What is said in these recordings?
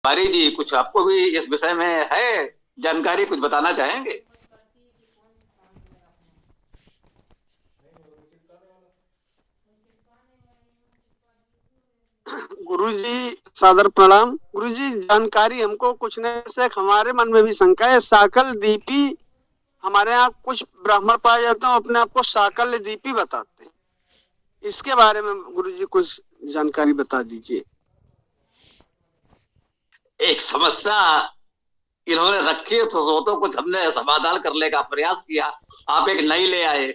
तिवारी जी, कुछ आपको भी इस विषय में है जानकारी, कुछ बताना चाहेंगे? गुरुजी, सादर प्रणाम। गुरुजी, जानकारी हमको कुछ नहीं से हमारे मन में भी शंका है। साकल दीपी हमारे यहाँ कुछ ब्राह्मण पाए जाते हैं, अपने आप को साकल दीपी बताते हैं। इसके बारे में गुरुजी कुछ जानकारी बता दीजिए। एक समस्या इन्होंने रखी तो कुछ हमने समाधान करने का प्रयास किया, आप एक नई ले आए।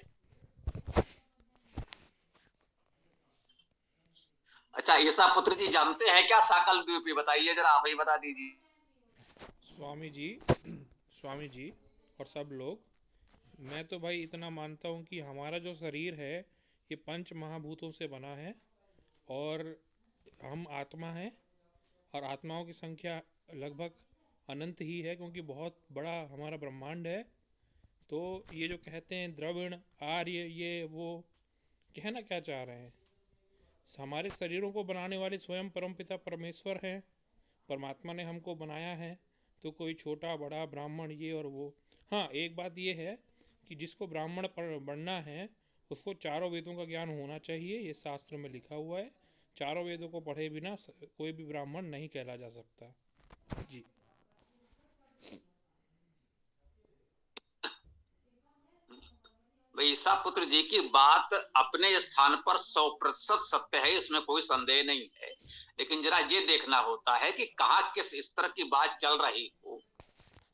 अच्छा, ईसा पुत्र जी जानते हैं क्या साकल द्वीपी? बताइए जरा, आप ही बता दीजिए। स्वामी जी स्वामी जी और सब लोग, मैं तो भाई इतना मानता हूँ कि हमारा जो शरीर है ये पंच महाभूतों से बना है। और हम आत्मा हैं। और आत्माओं की संख्या लगभग अनंत ही है, क्योंकि बहुत बड़ा हमारा ब्रह्मांड है। तो ये जो कहते हैं द्रविण आर्य, ये वो कहना क्या चाह रहे हैं? हमारे शरीरों को बनाने वाले स्वयं परमपिता परमेश्वर हैं। परमात्मा ने हमको बनाया है। तो कोई छोटा बड़ा ब्राह्मण ये और वो। हाँ, एक बात ये है कि जिसको ब्राह्मण बनना है उसको चारों वेदों का ज्ञान होना चाहिए, ये शास्त्र में लिखा हुआ है। चारों वेदों को पढ़े बिना कोई भी ब्राह्मण नहीं कहला जा सकता जी। भाई, ईसा पुत्र जी की बात अपने स्थान पर 100% सत्य है, इसमें कोई संदेह नहीं है। लेकिन जरा ये देखना होता है कि कहाँ किस स्तर की बात चल रही हो।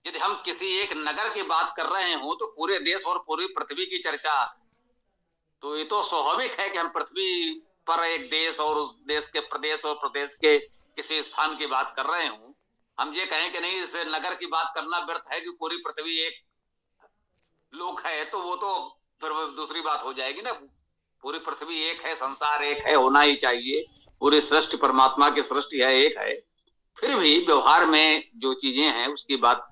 यदि हम किसी एक नगर की बात कर रहे हो तो पूरे देश और पूरी पृथ्वी की चर्चा, तो ये तो स्वाभाविक है कि हम पृथ्वी पर एक देश और उस देश के प्रदेश और प्रदेश के किसी स्थान की बात कर रहे हो। हम ये कहें कि नहीं, इस नगर की बात करना व्यर्थ है कि पूरी पृथ्वी एक लोक है, तो वो तो फिर वो दूसरी बात हो जाएगी ना। पूरी पृथ्वी एक है, संसार एक है, होना ही चाहिए। पूरी सृष्टि परमात्मा की सृष्टि है, एक है। फिर भी व्यवहार में जो चीजें हैं उसकी बात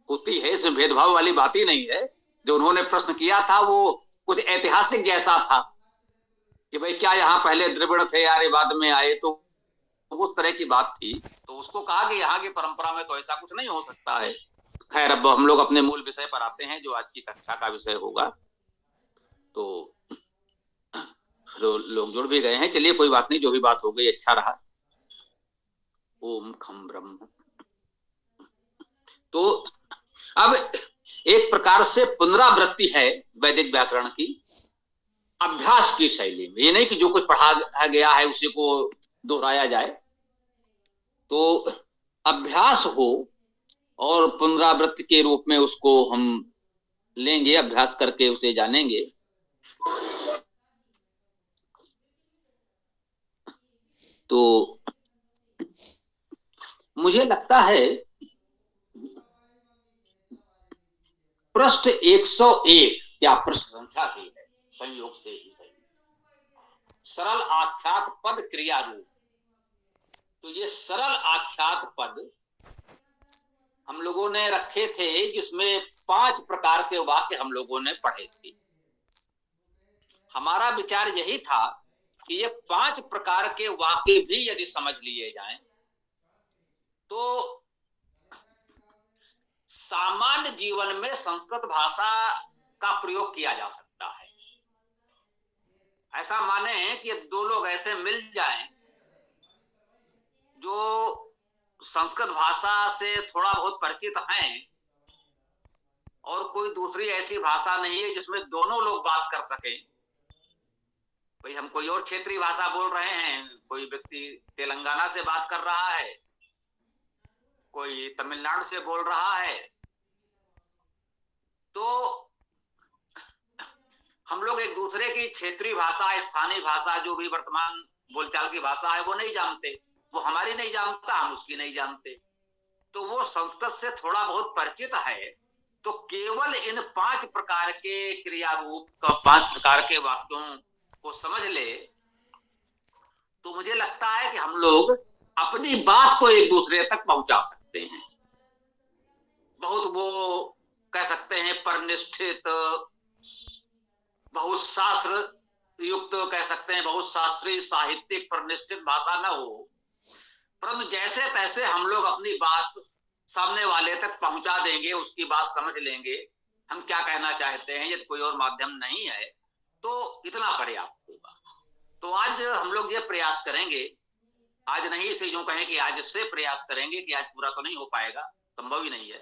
होती है, इसमें भेदभाव वाली बात ही नहीं है। जो उन्होंने प्रश्न किया था वो कुछ ऐतिहासिक जैसा था कि भाई क्या यहाँ पहले द्रविड़ थे, यार बाद में आए, तो उस तरह की बात थी। तो उसको कहा कि यहाँ की परंपरा में तो ऐसा कुछ नहीं हो सकता है। खैर, अब हम लोग अपने मूल विषय पर आते हैं, जो आज की कक्षा का विषय होगा। तो लोग जुड़ भी गए हैं, चलिए कोई बात नहीं, जो भी बात हो गई अच्छा रहा। ओम खम ब्रह्म। तो अब एक प्रकार से पुनरावृत्ति है वैदिक व्याकरण की, अभ्यास की शैली में। ये नहीं कि जो कुछ पढ़ा गया है उसी को दोहराया जाए। तो अभ्यास हो और पुनरावृत्ति के रूप में उसको हम लेंगे, अभ्यास करके उसे जानेंगे। तो मुझे लगता है पृष्ठ 101, क्या पृष्ठ संख्या भी है, संयोग से ही सही। सरल आख्यात पद क्रिया रूप। तो ये सरल आख्यात पद हम लोगों ने रखे थे, जिसमें 5 प्रकार के वाक्य हम लोगों ने पढ़े थे। हमारा विचार यही था कि ये 5 प्रकार के वाक्य भी यदि समझ लिए जाएं तो सामान्य जीवन में संस्कृत भाषा का प्रयोग किया जा सकता है। ऐसा माने कि दो लोग ऐसे मिल जाएं जो संस्कृत भाषा से थोड़ा बहुत परिचित हैं, और कोई दूसरी ऐसी भाषा नहीं है जिसमें दोनों लोग बात कर सकें। भाई, हम कोई और क्षेत्रीय भाषा बोल रहे हैं, कोई व्यक्ति तेलंगाना से बात कर रहा है, कोई तमिलनाडु से बोल रहा है। तो हम लोग एक दूसरे की क्षेत्रीय भाषा, स्थानीय भाषा, जो भी वर्तमान बोलचाल की भाषा है वो नहीं जानते। वो हमारी नहीं जानता, हम उसकी नहीं जानते। तो वो संस्कृत से थोड़ा बहुत परिचित है, तो केवल इन 5 प्रकार के क्रिया रूप का, 5 प्रकार के वाक्यों को समझ ले, तो मुझे लगता है कि हम लोग अपनी बात को एक दूसरे तक पहुंचा सकते हैं। बहुत वो कह सकते हैं परनिष्ठित, बहुत शास्त्र युक्त, कह सकते हैं बहुत शास्त्रीय साहित्यिक परनिष्ठित भाषा न हो, परंतु जैसे तैसे हम लोग अपनी बात सामने वाले तक पहुंचा देंगे, उसकी बात समझ लेंगे, हम क्या कहना चाहते हैं, यदि कोई और माध्यम नहीं है तो इतना पर्याप्त होगा। तो आज हम लोग ये प्रयास करेंगे, आज नहीं से यूं कहें कि आज से प्रयास करेंगे कि आज पूरा तो नहीं हो पाएगा, संभव ही नहीं है।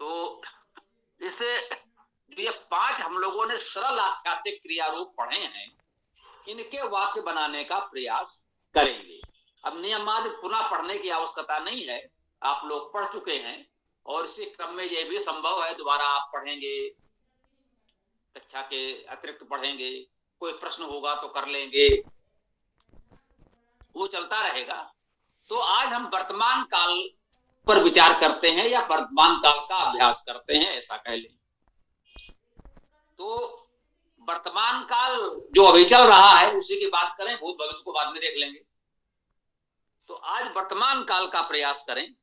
तो इससे ये 5 हम लोगों ने सरल आख्यातिक क्रिया रूप पढ़े हैं, इनके वाक्य बनाने का प्रयास करेंगे। अब नियमादि पुनः पढ़ने की आवश्यकता नहीं है, आप लोग पढ़ चुके हैं, और इसी क्रम में यह भी संभव है दोबारा आप पढ़ेंगे, कक्षा के अतिरिक्त पढ़ेंगे, कोई प्रश्न होगा तो कर लेंगे, वो चलता रहेगा। तो आज हम वर्तमान काल पर विचार करते हैं या वर्तमान काल का अभ्यास करते हैं, ऐसा कह लें। तो वर्तमान काल जो अभी चल रहा है उसी की बात करें, भूत भविष्य को बाद में देख लेंगे। तो आज वर्तमान काल का प्रयास करें।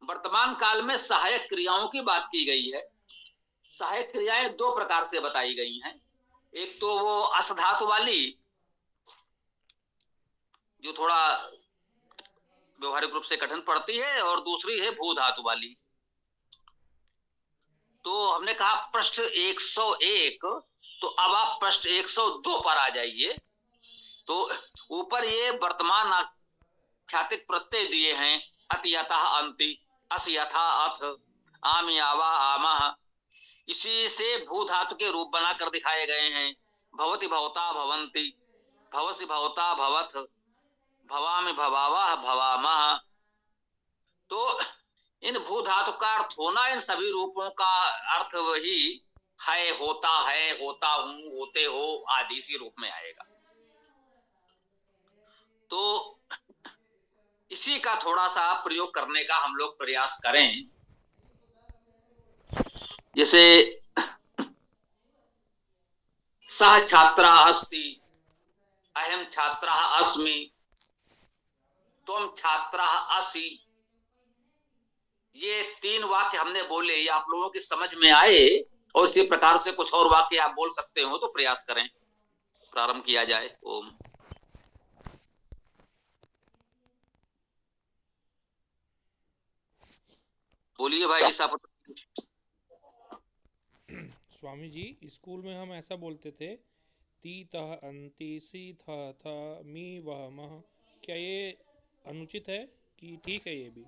वर्तमान काल में सहायक क्रियाओं की बात की गई है। सहायक क्रियाएं 2 प्रकार से बताई गई हैं। एक तो वो असधातु वाली, जो थोड़ा व्यवहारिक रूप से कठिन पड़ती है, और दूसरी है भू धातु वाली। तो हमने कहा पृष्ठ 101, तो अब आप पृष्ठ 102 पर आ जाइए। तो ऊपर ये वर्तमान आख्यातिक प्रत्यय दिए हैं, अति यथा अंति, अस यथा अथ, आमि आवा आमः। इसी से भू धातु के रूप बनाकर दिखाए गए हैं। भवति भवता भवन्ति, भवसि भवता भवथ, भवामि भवावः भवामः। तो इन भू धातु का अर्थ होना, इन सभी रूपों का अर्थ वही है, होता है, होता हूं, होते हो आदि इसी रूप में आएगा। तो इसी का थोड़ा सा प्रयोग करने का हम लोग प्रयास करें। जैसे सह छात्रा अस्ति, अहम छात्रा अस्मि, तुम छात्रा असि, ये 3 वाक्य हमने बोले, ये आप लोगों की समझ में आए, और इसी प्रकार से कुछ और वाक्य आप बोल सकते हो तो प्रयास करें। प्रारंभ किया जाए। ओम। बोलिए भाई साहब। स्वामी जी, स्कूल में हम ऐसा बोलते थे, ती तह अंति सी था था मी वह मह। क्या ये अनुचित है कि ठीक है ये भी?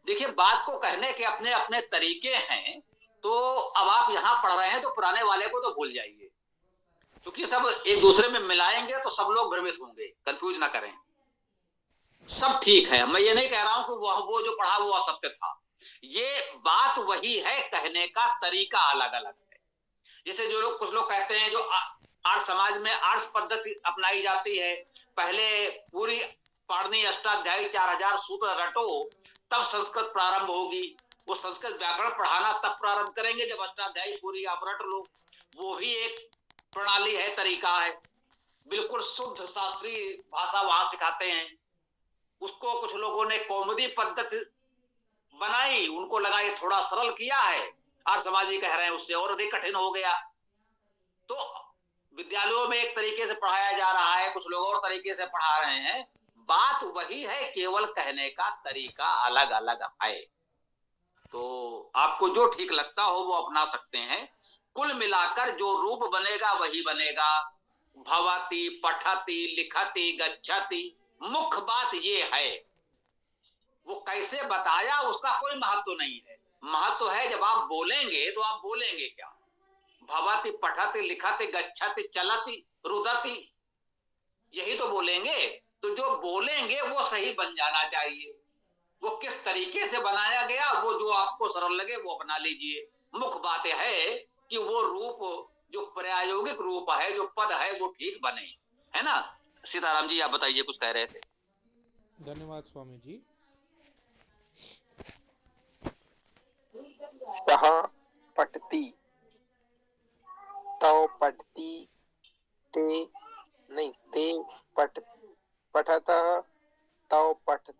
देखिए, बात को कहने के अपने अपने तरीके हैं। तो अब आप यहाँ पढ़ रहे हैं तो पुराने वाले को तो भूल जाइए, क्योंकि सब एक दूसरे में मिलाएंगे तो सब लोग भ्रमित होंगे। कंफ्यूज ना करें, सब ठीक है। मैं ये नहीं कह रहा हूं कि वो जो पढ़ा वो असत्य था। ये बात वही है, कहने का तरीका अलग अलग है। जैसे जो लोग, कुछ लोग कहते हैं जो आर्य समाज में आर्ष पद्धति अपनाई जाती है, पहले पूरी पाणिनि अष्टाध्यायी 4000 सूत्र रटो तब संस्कृत प्रारंभ होगी। वो संस्कृत व्याकरण पढ़ाना तब प्रारंभ करेंगे जब अष्टाध्यायी पूरी आप रट लो। वो भी एक प्रणाली है, तरीका है। बिल्कुल शुद्ध शास्त्रीय भाषा वहां सिखाते हैं। उसको कुछ लोगों ने कौमुदी पद्धति बनाई, उनको लगा ये थोड़ा सरल किया है, आर्य समाजी कह रहे हैं उससे और अधिक कठिन हो गया। तो विद्यालयों में एक तरीके से पढ़ाया जा रहा है, कुछ लोग और तरीके से पढ़ा रहे हैं। बात वही है, केवल कहने का तरीका अलग अलग है। तो आपको जो ठीक लगता हो वो अपना सकते हैं। कुल मिलाकर जो रूप बनेगा वही बनेगा। भवति, पठति, लिखति, गच्छति, मुख्य बात ये है। वो कैसे बताया उसका कोई महत्व नहीं है। महत्व है जब आप बोलेंगे तो आप बोलेंगे क्या। भवति, पठति, लिखति, गच्छति, चलति, रुदति, यही तो बोलेंगे। तो जो बोलेंगे वो सही बन जाना चाहिए। वो किस तरीके से बनाया गया, वो जो आपको सरल लगे वो अपना लीजिए। मुख्य बात है कि वो रूप जो प्रायोगिक रूप है, जो पद है, वो ठीक बने, है ना। सीताराम जी, आप बताइए, कुछ कह रहे थे। धन्यवाद स्वामी जी। सह पठती, तौ पठती, ते नहीं, ते पठतः, तौ पठत,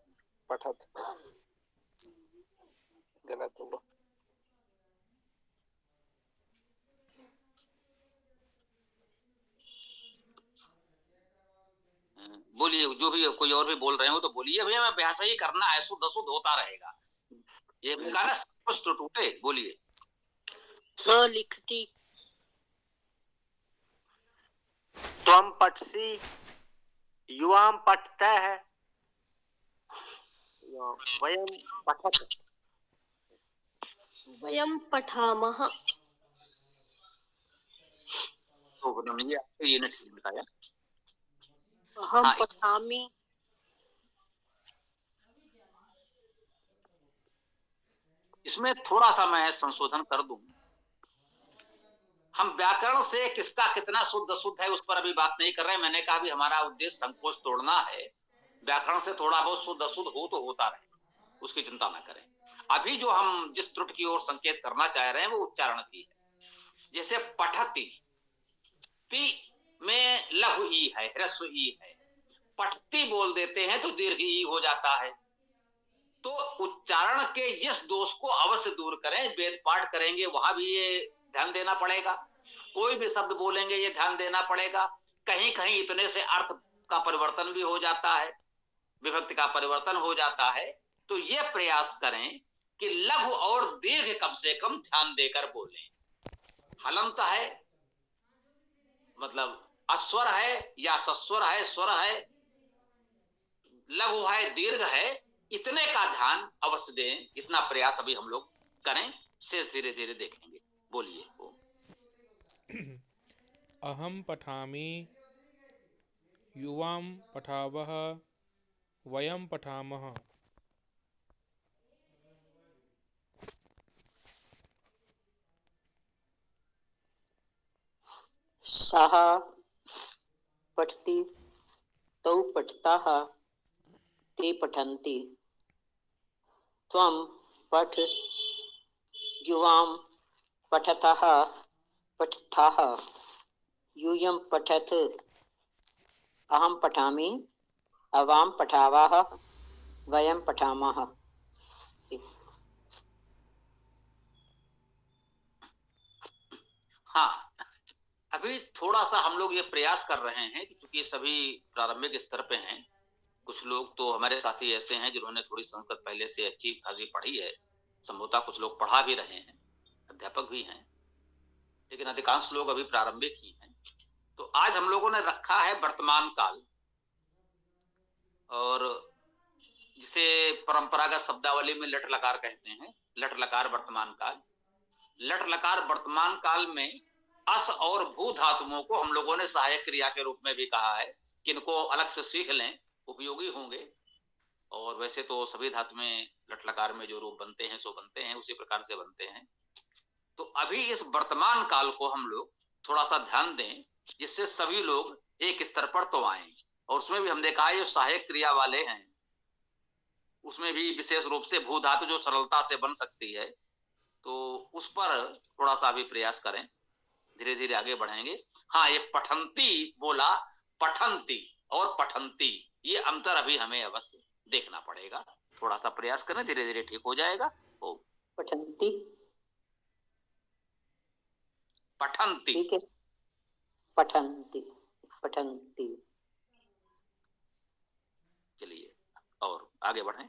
गलत होगा। बोलिए, जो भी कोई और भी बोल रहे हो तो बोलिए भैया, मैं अभ्यास ही करना है, शुद्ध शुद्ध होता रहेगा। ये कहा ना कुछ तो टूटे। बोलिए। स लिखती, त्वम पठसी, युवाम पठतः, वयम पठत, वयम पठामः। तो ये आपको ये नहीं बताया। अहम हाँ, पठामि, इसमें थोड़ा सा मैं संशोधन कर दूं। हम व्याकरण से किसका कितना शुद्ध शुद्ध है उस पर अभी बात नहीं कर रहे। मैंने कहा भी हमारा उद्देश्य संकोच तोड़ना है। व्याकरण से थोड़ा बहुत शुद्ध अशुद्ध हो तो होता रहे, उसकी चिंता न करें। अभी जो हम जिस त्रुटि की ओर संकेत करना चाह रहे हैं वो उच्चारण की है। जैसे पठती, ती में लघु ई है, ह्रस्व ई है। पठती बोल देते हैं तो दीर्घ ई हो जाता है। तो उच्चारण के इस दोष को अवश्य दूर करें। वेद पाठ करेंगे वहां भी ये ध्यान देना पड़ेगा। कोई भी शब्द बोलेंगे ये ध्यान देना पड़ेगा। कहीं कहीं इतने से अर्थ का परिवर्तन भी हो जाता है, विभक्ति का परिवर्तन हो जाता है। तो ये प्रयास करें कि लघु और दीर्घ कम से कम ध्यान देकर बोलें। हलंत है मतलब अस्वर है या सस्वर है, स्वर है, लघु है, दीर्घ है, इतने का ध्यान अवश्य दें। इतना प्रयास अभी हम लोग करें, शेष धीरे धीरे देखेंगे। बोलिए। अहम पठामि, युवाम पठावः, वयम पठामः। सः पठति, तौ पठताः, ते पठन्ति, त्वं पठ, युवाम पठतः, पठथाः, यूयं पठत, अहम पठामि, अवाम पठावः, वयम पठामः। हाँ, अभी थोड़ा सा हम लोग ये प्रयास कर रहे हैं कि चूंकि सभी प्रारंभिक स्तर पे हैं, कुछ लोग तो हमारे साथी ऐसे हैं जिन्होंने थोड़ी संस्कृत पहले से अच्छी खासी पढ़ी है, संभवतः कुछ लोग पढ़ा भी रहे हैं, अध्यापक भी हैं, लेकिन अधिकांश लोग अभी प्रारंभिक ही हैं। तो आज हम लोगों ने रखा है वर्तमान काल, और जिसे परंपरागत शब्दावली में लट लकार कहते हैं। लट लकार वर्तमान काल। लट लकार वर्तमान काल में अस और भू धातुओं को हम लोगों ने सहायक क्रिया के रूप में भी कहा है कि इनको अलग से सीख लें, उपयोगी होंगे। और वैसे तो सभी धातु में लट लकार में जो रूप बनते हैं सो बनते हैं, उसी प्रकार से बनते हैं। तो अभी इस वर्तमान काल को हम लोग थोड़ा सा ध्यान दें, जिससे सभी लोग एक स्तर पर तो आए। और उसमें भी हम देखा है जो सहायक क्रिया वाले हैं उसमें भी विशेष रूप से भू धातु जो सरलता से बन सकती है, तो उस पर थोड़ा सा भी प्रयास करें। धीरे धीरे आगे बढ़ेंगे। हाँ, ये पठंती बोला, पठंती और पठंती, ये अंतर अभी हमें अवश्य देखना पड़ेगा। थोड़ा सा प्रयास करें, धीरे धीरे ठीक हो जाएगा। ओ पठन्ति, पठंती, ठीक है, पठन्ति, पठन्ति। चलिए और आगे बढ़ें।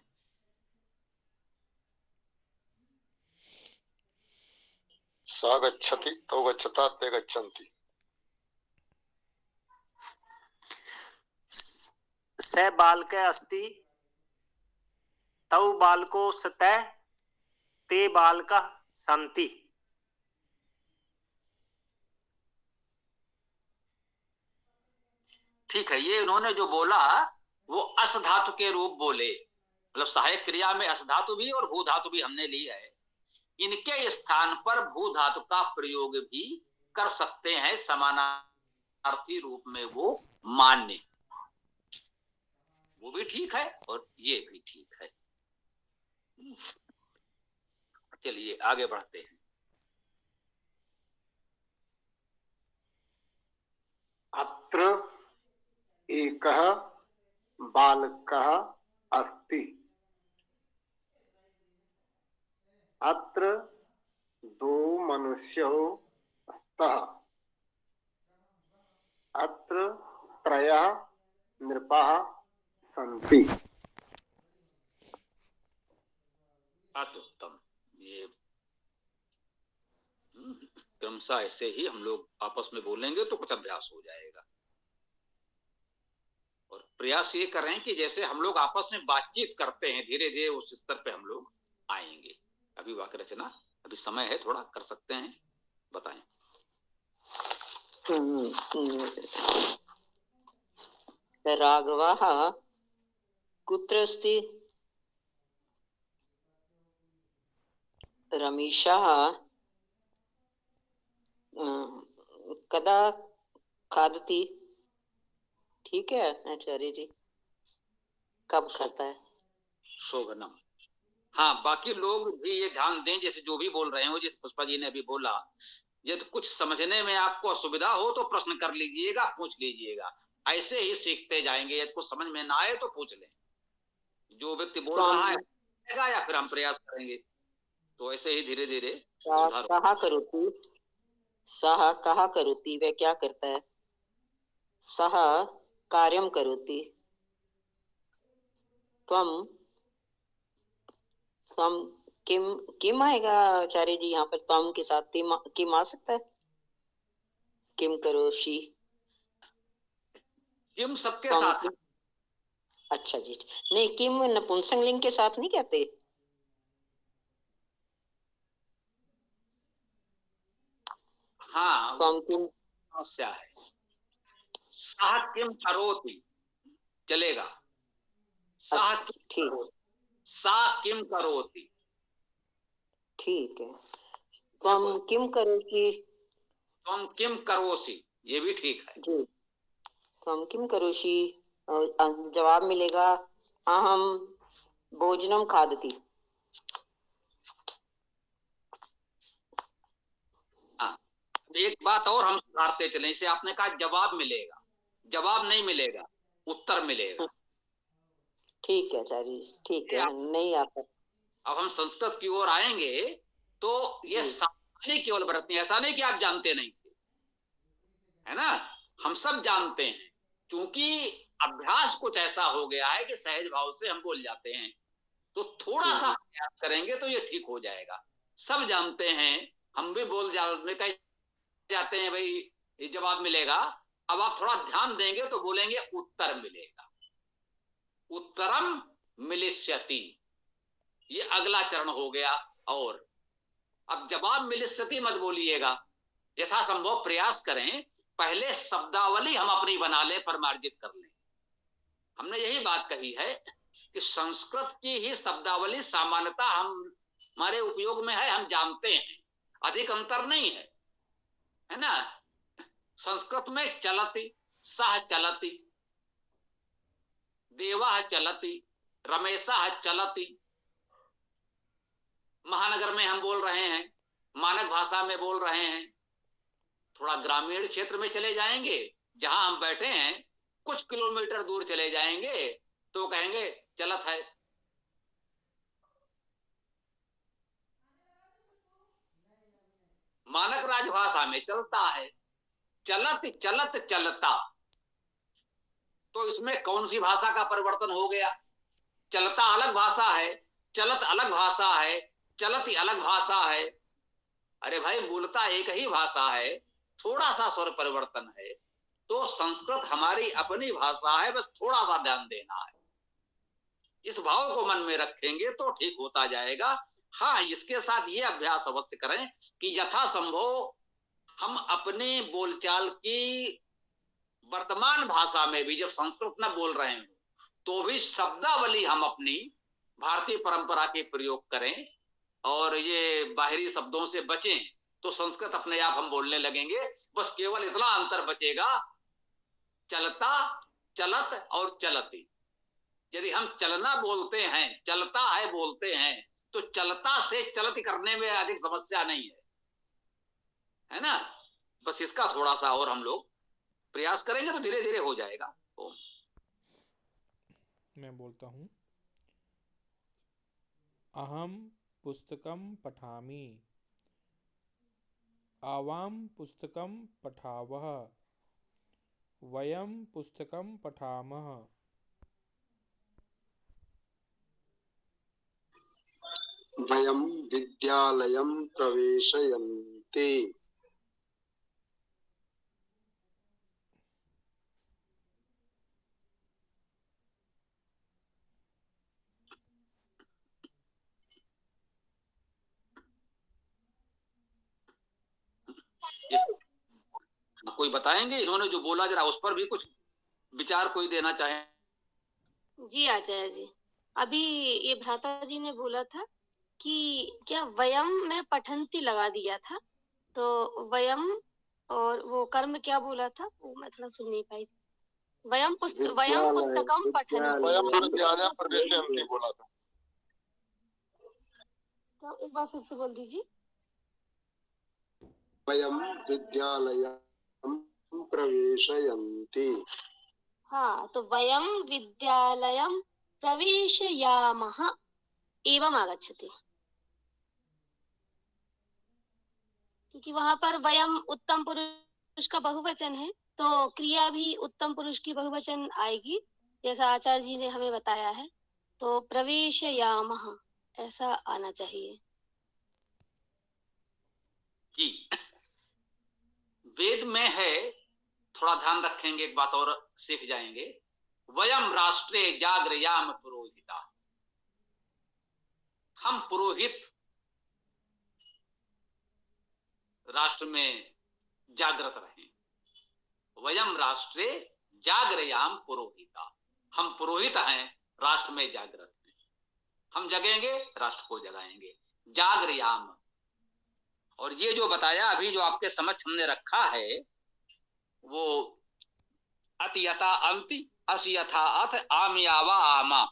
सा गच्छति, तौ गच्छता, ते गच्छन्ति। स बालके अस्ति, तौ बालको सतः, ते बालकः सन्ति। ठीक है, ये इन्होंने जो बोला वो अस धातु के रूप बोले, मतलब सहायक क्रिया में अस धातु भी और भू धातु भी हमने ली है। इनके स्थान पर भू धातु का प्रयोग भी कर सकते हैं, समानार्थी रूप में वो मान्य, वो भी ठीक है और ये भी ठीक है। चलिए आगे बढ़ते हैं। अत्र एकः बालकः अस्ति। अत्र दो मनुष्यौ स्तः। अत्र त्रयः नृपाः सन्ति। अति उत्तम। ये क्रमशः ऐसे ही हम लोग आपस में बोलेंगे तो कुछ अभ्यास हो जाएगा। और प्रयास ये करें कि जैसे हम लोग आपस में बातचीत करते हैं, धीरे धीरे उस स्तर पे हम लोग आएंगे। अभी वाक्य रचना, अभी समय है, थोड़ा कर सकते हैं, बताएं। राघवः कुत्र अस्ति? रमेशः कदा खादति? ठीक है आचार्य जी, कब खाता है? शोभनम। हाँ, बाकी लोग भी ये ध्यान दें, जैसे जो भी बोल रहे हो, जिस पुष्पा जी ने अभी बोला, ये तो कुछ समझने में आपको असुविधा हो तो प्रश्न कर लीजिएगा, पूछ लीजिएगा। ऐसे ही सीखते जाएंगे। यदि कुछ समझ में ना आए तो पूछ लें। जो व्यक्ति बोल रहा है या फिर हम प्रयास करेंगे, तो ऐसे ही धीरे धीरे सुधार। कहा करोति, सह कहा करोति, वह क्या करता है? सह कार्यम करोति, त्वम स्वम किम, किम आएगा आचार्य जी यहाँ पर? त्वम के साथ किम आ सकता है? किम करोषि, किम सबके त्वम साथ है। अच्छा जी, नहीं किम नपुंसक लिंग के साथ नहीं कहते? हाँ, त्वम किम समस्या है। सह किम करोति चलेगा, सह किम ठीक, करोति, सा किम करोति। ठीक है। त्वम किम करोषि, तुम किम करोसी, ये भी ठीक है जी। त्वम किम करोषि, जवाब मिलेगा अहम भोजनम खादति। हाँ, एक बात और हम सुधारते चले। इसे आपने कहा जवाब मिलेगा, जवाब नहीं मिलेगा, उत्तर मिलेगा। ठीक है आचार्य जी, ठीक है, नहीं आता। अब हम संस्कृत की ओर आएंगे तो ये सावधानी केवल बरतनी, ऐसा नहीं कि आप जानते नहीं थे, है ना, हम सब जानते हैं। क्योंकि अभ्यास कुछ ऐसा हो गया है कि सहज भाव से हम बोल जाते हैं, तो थोड़ा सा प्रयास करेंगे तो ये ठीक हो जाएगा। सब जानते हैं, हम भी बोल जाते हैं भाई ये जवाब मिलेगा। अब आप थोड़ा ध्यान देंगे तो बोलेंगे उत्तर मिलेगा, उत्तरम मिलिष्यति, ये अगला चरण हो गया। और अब जवाब मिलिष्यति मत बोलिएगा, यथासंभव प्रयास करें, पहले शब्दावली हम अपनी बना लें, परमार्जित कर लें। हमने यही बात कही है कि संस्कृत की ही शब्दावली सामान्यता हमारे उपयोग में है, हम जानते हैं, अधिक अंतर नहीं है, है ना। संस्कृत में चलति, सह चलति, देवा चलति, रमेशा चलति। महानगर में हम बोल रहे हैं, मानक भाषा में बोल रहे हैं। थोड़ा ग्रामीण क्षेत्र में चले जाएंगे, जहां हम बैठे हैं, कुछ किलोमीटर दूर चले जाएंगे तो कहेंगे चलत है। मानक राजभाषा में चलता है, चलत चलत चलता। तो इसमें कौन सी भाषा का परिवर्तन हो गया? चलता अलग भाषा है, चलत अलग भाषा है, चलती अलग भाषा है। अरे भाई, मूलतः एक ही भाषा है, थोड़ा सा स्वर परिवर्तन है। तो संस्कृत हमारी अपनी भाषा है, बस थोड़ा सा ध्यान देना है। इस भाव को मन में रखेंगे तो ठीक होता जाएगा। हाँ, इसके साथ ये अभ्यास अवश्य करें कि यथासंभव हम अपनी बोलचाल की वर्तमान भाषा में भी, जब संस्कृत न बोल रहे हैं तो भी शब्दावली हम अपनी भारतीय परंपरा के प्रयोग करें, और ये बाहरी शब्दों से बचें, तो संस्कृत अपने आप हम बोलने लगेंगे। बस केवल इतना अंतर बचेगा, चलता, चलत और चलती। यदि हम चलना बोलते हैं, चलता है बोलते हैं, तो चलता से चलती करने में अधिक समस्या नहीं है ना। बस इसका थोड़ा सा और हम लोग प्रयास करेंगे तो धीरे धीरे हो जाएगा। ओम। मैं बोलता हूँ, अहम पुस्तकम पठामि, आवाम पुस्तकम पठावः, वयं पुस्तकं पठामः। वयं विद्यालयं प्रवेशयन्ति। ये कोई बताएंगे इन्होंने जो बोला, जरा उस पर भी कुछ विचार कोई देना चाहे? जी आचार्य जी, अभी ये भ्राता जी ने बोला था कि क्या वयम में पठंती लगा दिया था, तो वयम और वो कर्म क्या बोला था वो मैं थोड़ा सुन नहीं पाई। वयम पुस्तकम पठंती। वयम विद्यालयं प्रवेशयन्ति बोला था। तो एक बार फिर से बोल दीजिए। वयं विद्यालयं प्रवेशयन्ति। हाँ, तो वयम विद्यालयम प्रवेशयामः एवं आगच्छति, क्योंकि वहां पर वयम उत्तम पुरुष का बहुवचन है, तो क्रिया भी उत्तम पुरुष की बहुवचन आएगी, जैसा आचार्य जी ने हमें बताया है। तो प्रवेशयामः ऐसा आना चाहिए। कि वेद में है, थोड़ा ध्यान रखेंगे, एक बात और सीख जाएंगे। वयम राष्ट्रे जागृयाम पुरोहिता, हम पुरोहित राष्ट्र में जागृत रहें। वयम राष्ट्रे जागृयाम पुरोहिता, हम पुरोहित हैं, राष्ट्र में जागृत हैं। हम जगेंगे, राष्ट्र को जगाएंगे। जागृयाम, और ये जो बताया अभी, जो आपके समक्ष हमने रखा है, वो अति यथा अंति, अस यथा अथ, आम यावा आमा,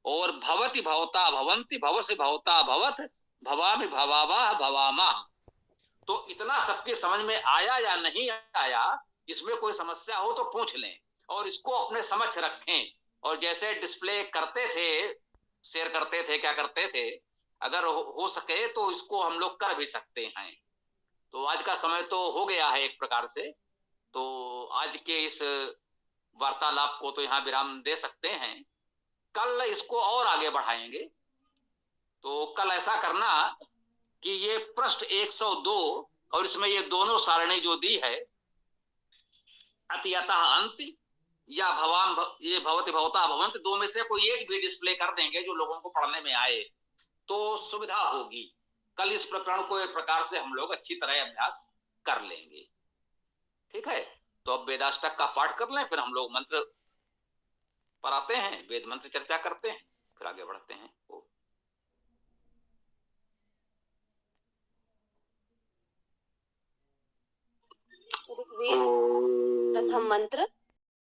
और भवति भवता भवंति, भव से भवता भवत, भवामि भवावा भवामा। तो इतना सबके समझ में आया या नहीं आया, इसमें कोई समस्या हो तो पूछ लें और इसको अपने समक्ष रखें। और जैसे डिस्प्ले करते थे, शेयर करते थे, क्या करते थे, अगर हो सके तो इसको हम लोग कर भी सकते हैं। तो आज का समय तो हो गया है एक प्रकार से, तो आज के इस वार्तालाप को तो यहाँ विराम दे सकते हैं। कल इसको और आगे बढ़ाएंगे। तो कल ऐसा करना कि ये पृष्ठ 102 और इसमें ये दोनों सारणी जो दी है, अतियतः अंति या भवाम, ये भवति भवता भवंत, दो में से कोई एक भी डिस्प्ले कर देंगे जो लोगों को पढ़ने में आए तो सुविधा होगी। कल इस प्रकरण को एक प्रकार से हम लोग अच्छी तरह अभ्यास कर लेंगे। ठीक है, तो अब वेदाष्टक का पाठ कर लें, फिर हम लोग मंत्र पर आते हैं, वेद मंत्र चर्चा करते हैं, फिर आगे बढ़ते हैं। प्रथम मंत्र।